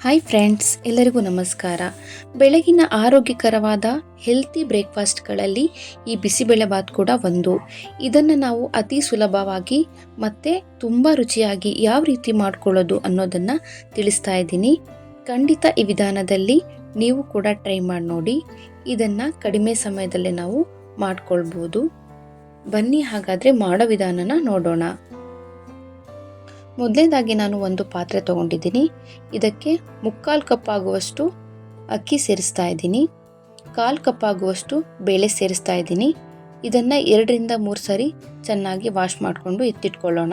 Hi friends, ಎಲ್ಲರಿಗೂ ನಮಸ್ಕಾರ. ಬೆಳಗಿನ ಆರೋಗ್ಯಕರವಾದ ಹೆಲ್ತಿ ಬ್ರೇಕ್ಫಾಸ್ಟ್ಗಳಲ್ಲಿ ಈ ಬಿಸಿಬೇಳೆಬಾತ್ ಕೂಡ ಒಂದು. ಇದನ್ನು ನಾವು ಅತಿ ಸುಲಭವಾಗಿ ಮತ್ತು ತುಂಬ ರುಚಿಯಾಗಿ ಯಾವ ರೀತಿ ಮಾಡ್ಕೊಳ್ಳೋದು ಅನ್ನೋದನ್ನು ತಿಳಿಸ್ತಾ ಇದ್ದೀನಿ. ಖಂಡಿತ ಈ ವಿಧಾನದಲ್ಲಿ ನೀವು ಕೂಡ ಟ್ರೈ ಮಾಡಿ ನೋಡಿ. ಇದನ್ನು ಕಡಿಮೆ ಸಮಯದಲ್ಲೇ ನಾವು ಮಾಡ್ಕೊಳ್ಬೋದು. ಬನ್ನಿ ಹಾಗಾದರೆ ಮಾಡೋ ವಿಧಾನನ ನೋಡೋಣ. ಮೊದಲನೇದಾಗಿ ನಾನು ಒಂದು ಪಾತ್ರೆ ತೊಗೊಂಡಿದ್ದೀನಿ. ಇದಕ್ಕೆ 3/4 ಕಪ್ ಆಗುವಷ್ಟು ಅಕ್ಕಿ ಸೇರಿಸ್ತಾ ಇದ್ದೀನಿ. 1/4 ಕಪ್ ಆಗುವಷ್ಟು ಬೇಳೆ ಸೇರಿಸ್ತಾ ಇದ್ದೀನಿ. ಇದನ್ನು 2ರಿಂದ 3 ಸರಿ ಚೆನ್ನಾಗಿ ವಾಶ್ ಮಾಡಿಕೊಂಡು ಎತ್ತಿಟ್ಕೊಳ್ಳೋಣ.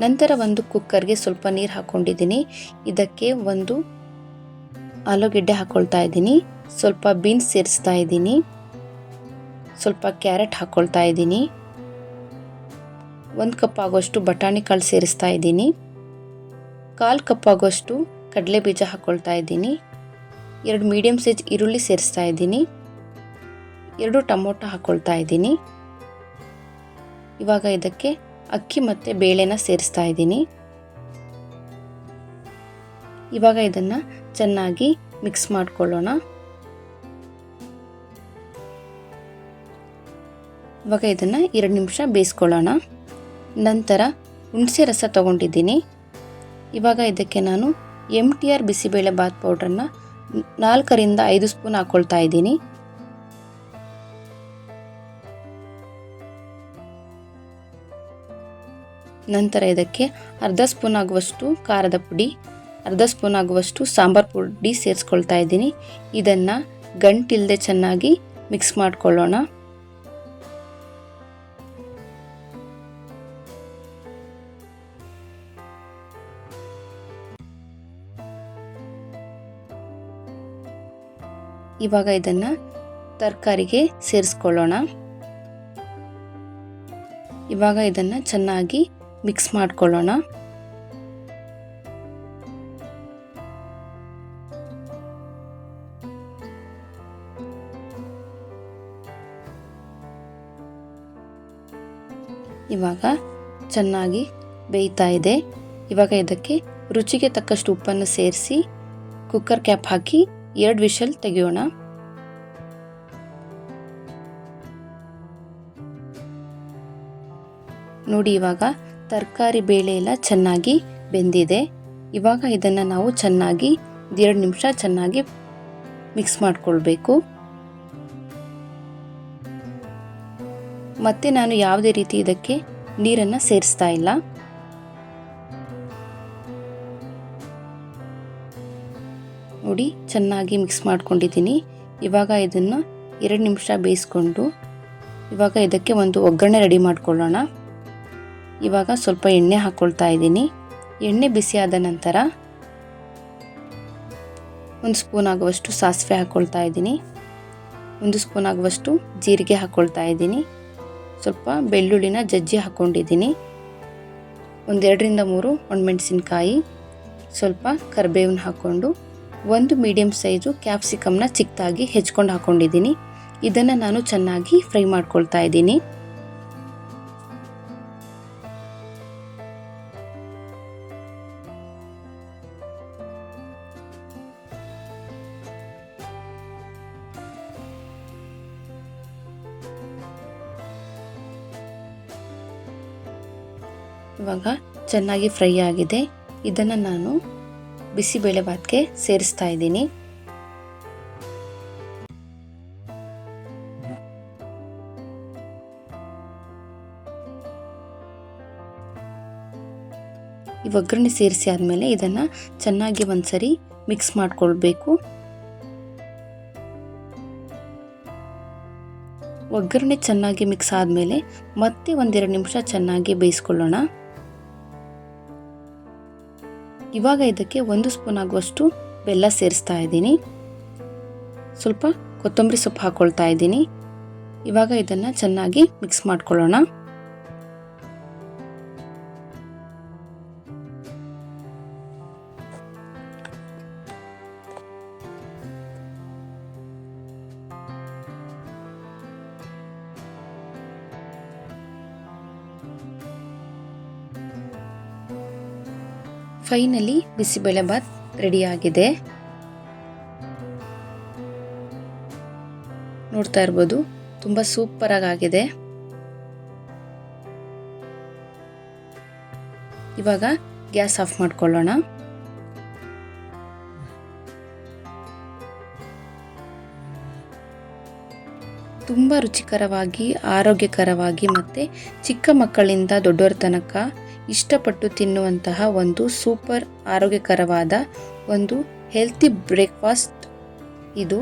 ನಂತರ ಒಂದು ಕುಕ್ಕರ್ಗೆ ಸ್ವಲ್ಪ ನೀರು ಹಾಕ್ಕೊಂಡಿದ್ದೀನಿ. ಇದಕ್ಕೆ ಒಂದು ಆಲೂಗೆಡ್ಡೆ ಹಾಕ್ಕೊಳ್ತಾ ಇದ್ದೀನಿ. ಸ್ವಲ್ಪ ಬೀನ್ಸ್ ಸೇರಿಸ್ತಾ ಇದ್ದೀನಿ. ಸ್ವಲ್ಪ ಕ್ಯಾರೆಟ್ ಹಾಕ್ಕೊಳ್ತಾ ಇದ್ದೀನಿ. 1 ಕಪ್ ಆಗುವಷ್ಟು ಬಟಾಣಿ ಕಾಳು ಸೇರಿಸ್ತಾ ಇದ್ದೀನಿ. 1/4 ಕಪ್ ಆಗುವಷ್ಟು ಕಡಲೆ ಬೀಜ ಹಾಕ್ಕೊಳ್ತಾ ಇದ್ದೀನಿ. 2 ಮೀಡಿಯಮ್ ಸೈಜ್ ಈರುಳ್ಳಿ ಸೇರಿಸ್ತಾ ಇದ್ದೀನಿ. 2 ಟೊಮೊಟೊ ಹಾಕ್ಕೊಳ್ತಾ ಇದ್ದೀನಿ. ಇವಾಗ ಇದಕ್ಕೆ ಅಕ್ಕಿ ಮತ್ತು ಬೇಳೆನ ಸೇರಿಸ್ತಾ ಇದ್ದೀನಿ. ಇವಾಗ ಇದನ್ನು ಚೆನ್ನಾಗಿ ಮಿಕ್ಸ್ ಮಾಡ್ಕೊಳ್ಳೋಣ. ಇವಾಗ ಇದನ್ನು 2 ನಿಮಿಷ ಬೇಯಿಸ್ಕೊಳ್ಳೋಣ. ನಂತರ ಹುಣಸೆ ರಸ ತೊಗೊಂಡಿದ್ದೀನಿ. ಇವಾಗ ಇದಕ್ಕೆ ನಾನು MTR ಬಿಸಿಬೇಳೆಬಾತ್ ಪೌಡ್ರನ್ನು 4ರಿಂದ 5 ಸ್ಪೂನ್ ಹಾಕ್ಕೊಳ್ತಾ ಇದ್ದೀನಿ. ನಂತರ ಇದಕ್ಕೆ ಅರ್ಧ ಸ್ಪೂನ್ ಆಗುವಷ್ಟು ಖಾರದ ಪುಡಿ, ಅರ್ಧ ಸ್ಪೂನ್ ಆಗುವಷ್ಟು ಸಾಂಬಾರು ಪುಡಿ ಸೇರಿಸ್ಕೊಳ್ತಾ ಇದ್ದೀನಿ. ಇದನ್ನು ಗಂಟಿಲ್ಲದೆ ಚೆನ್ನಾಗಿ ಮಿಕ್ಸ್ ಮಾಡ್ಕೊಳ್ಳೋಣ. ಇವಾಗ ಇದನ್ನು ತರಕಾರಿಗೆ ಸೇರಿಸ್ಕೊಳ್ಳೋಣ. ಇವಾಗ ಇದನ್ನು ಚೆನ್ನಾಗಿ ಮಿಕ್ಸ್ ಮಾಡ್ಕೊಳ್ಳೋಣ. ಇವಾಗ ಚೆನ್ನಾಗಿ ಬೇಯ್ತಾ ಇದೆ. ಇವಾಗ ಇದಕ್ಕೆ ರುಚಿಗೆ ತಕ್ಕಷ್ಟು ಉಪ್ಪನ್ನು ಸೇರಿಸಿ ಕುಕ್ಕರ್ ಕ್ಯಾಪ್ ಹಾಕಿ 2 ವಿಷಲ್ ತೆಗೆಯೋಣ. ನೋಡಿ, ಇವಾಗ ತರಕಾರಿ ಬೇಳೆ ಎಲ್ಲ ಚೆನ್ನಾಗಿ ಬೆಂದಿದೆ. ಇವಾಗ ಇದನ್ನು ನಾವು ಚೆನ್ನಾಗಿ 2 ನಿಮಿಷ ಚೆನ್ನಾಗಿ ಮಿಕ್ಸ್ ಮಾಡಿಕೊಳ್ಬೇಕು. ಮತ್ತೆ ನಾನು ಯಾವುದೇ ರೀತಿ ಇದಕ್ಕೆ ನೀರನ್ನು ಸೇರಿಸ್ತಾ ಇಲ್ಲ. ನೋಡಿ, ಚೆನ್ನಾಗಿ ಮಿಕ್ಸ್ ಮಾಡ್ಕೊಂಡಿದ್ದೀನಿ. ಇವಾಗ ಇದನ್ನು 2 ನಿಮಿಷ ಬೇಯಿಸ್ಕೊಂಡು ಇವಾಗ ಇದಕ್ಕೆ ಒಂದು ಒಗ್ಗರಣೆ ರೆಡಿ ಮಾಡ್ಕೊಳ್ಳೋಣ. ಇವಾಗ ಸ್ವಲ್ಪ ಎಣ್ಣೆ ಹಾಕ್ಕೊಳ್ತಾ ಇದ್ದೀನಿ. ಎಣ್ಣೆ ಬಿಸಿಯಾದ ನಂತರ 1 ಸ್ಪೂನ್ ಆಗುವಷ್ಟು ಸಾಸಿವೆ ಹಾಕ್ಕೊಳ್ತಾ ಇದ್ದೀನಿ. 1 ಸ್ಪೂನ್ ಆಗುವಷ್ಟು ಜೀರಿಗೆ ಹಾಕ್ಕೊಳ್ತಾ ಇದ್ದೀನಿ. ಸ್ವಲ್ಪ ಬೆಳ್ಳುಳ್ಳಿನ ಜಜ್ಜಿ ಹಾಕ್ಕೊಂಡಿದ್ದೀನಿ. 2ರಿಂದ 3 ಒಣಮೆಣಸಿನ್ಕಾಯಿ, ಸ್ವಲ್ಪ ಕರಿಬೇವನ್ನ ಹಾಕ್ಕೊಂಡು 1 ಮೀಡಿಯಮ್ ಸೈಜು ಕ್ಯಾಪ್ಸಿಕಮ್ನ ಚಿಕ್ಕದಾಗಿ ಹೆಚ್ಕೊಂಡು ಹಾಕ್ಕೊಂಡಿದ್ದೀನಿ. ಇದನ್ನು ನಾನು ಚೆನ್ನಾಗಿ ಫ್ರೈ ಮಾಡ್ಕೊಳ್ತಾ ಇದ್ದೀನಿ. ಇವಾಗ ಚೆನ್ನಾಗಿ ಫ್ರೈ ಆಗಿದೆ. ಇದನ್ನು ನಾನು ಬಿಸಿಬೇಳೆಬಾತ್ಗೆ ಸೇರಿಸ್ತಾ ಇದ್ದೀನಿ. ಈ ಒಗ್ಗರಣೆ ಸೇರಿಸಿ ಆದಮೇಲೆ ಇದನ್ನು ಚೆನ್ನಾಗಿ ಒಂದ್ಸರಿ ಮಿಕ್ಸ್ ಮಾಡ್ಕೊಳ್ಬೇಕು. ಒಗ್ಗರಣೆ ಚೆನ್ನಾಗಿ ಮಿಕ್ಸ್ ಆದಮೇಲೆ ಮತ್ತೆ 1-2 ನಿಮಿಷ ಚೆನ್ನಾಗಿ ಬೇಯಿಸ್ಕೊಳ್ಳೋಣ. ಇವಾಗ ಇದಕ್ಕೆ 1 ಸ್ಪೂನ್ ಆಗುವಷ್ಟು ಬೆಲ್ಲ ಸೇರಿಸ್ತಾ ಇದ್ದೀನಿ. ಸ್ವಲ್ಪ ಕೊತ್ತಂಬರಿ ಸೊಪ್ಪು ಹಾಕ್ಕೊಳ್ತಾ ಇದ್ದೀನಿ. ಇವಾಗ ಇದನ್ನು ಚೆನ್ನಾಗಿ ಮಿಕ್ಸ್ ಮಾಡ್ಕೊಳ್ಳೋಣ. ಫೈನಲಿ ಬಿಸಿಬೇಳೆಬಾತ್ ರೆಡಿಯಾಗಿದೆ. ನೋಡ್ತಾ ಇರ್ಬೋದು, ತುಂಬ ಸೂಪರ್ ಆಗಿದೆ. ಇವಾಗ ಗ್ಯಾಸ್ ಆಫ್ ಮಾಡ್ಕೊಳ್ಳೋಣ. ತುಂಬ ರುಚಿಕರವಾಗಿ, ಆರೋಗ್ಯಕರವಾಗಿ ಮತ್ತು ಚಿಕ್ಕ ಮಕ್ಕಳಿಂದ ದೊಡ್ಡವರ ತನಕ ಇಷ್ಟಪಟ್ಟು ತಿನ್ನುವಂತಹ ಒಂದು ಸೂಪರ್ ಆರೋಗ್ಯಕರವಾದ ಒಂದು ಹೆಲ್ತಿ ಬ್ರೇಕ್ಫಾಸ್ಟ್ ಇದು.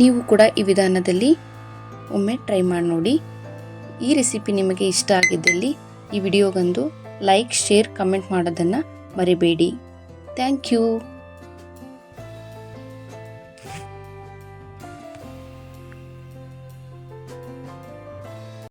ನೀವು ಕೂಡ ಈ ವಿಧಾನದಲ್ಲಿ ಒಮ್ಮೆ ಟ್ರೈ ಮಾಡಿ ನೋಡಿ. ಈ ರೆಸಿಪಿ ನಿಮಗೆ ಇಷ್ಟ ಆಗಿದ್ದಲ್ಲಿ ಈ ವಿಡಿಯೋಗೊಂದು ಲೈಕ್, ಶೇರ್, ಕಮೆಂಟ್ ಮಾಡೋದನ್ನು ಮರಿಬೇಡಿ. Thank you.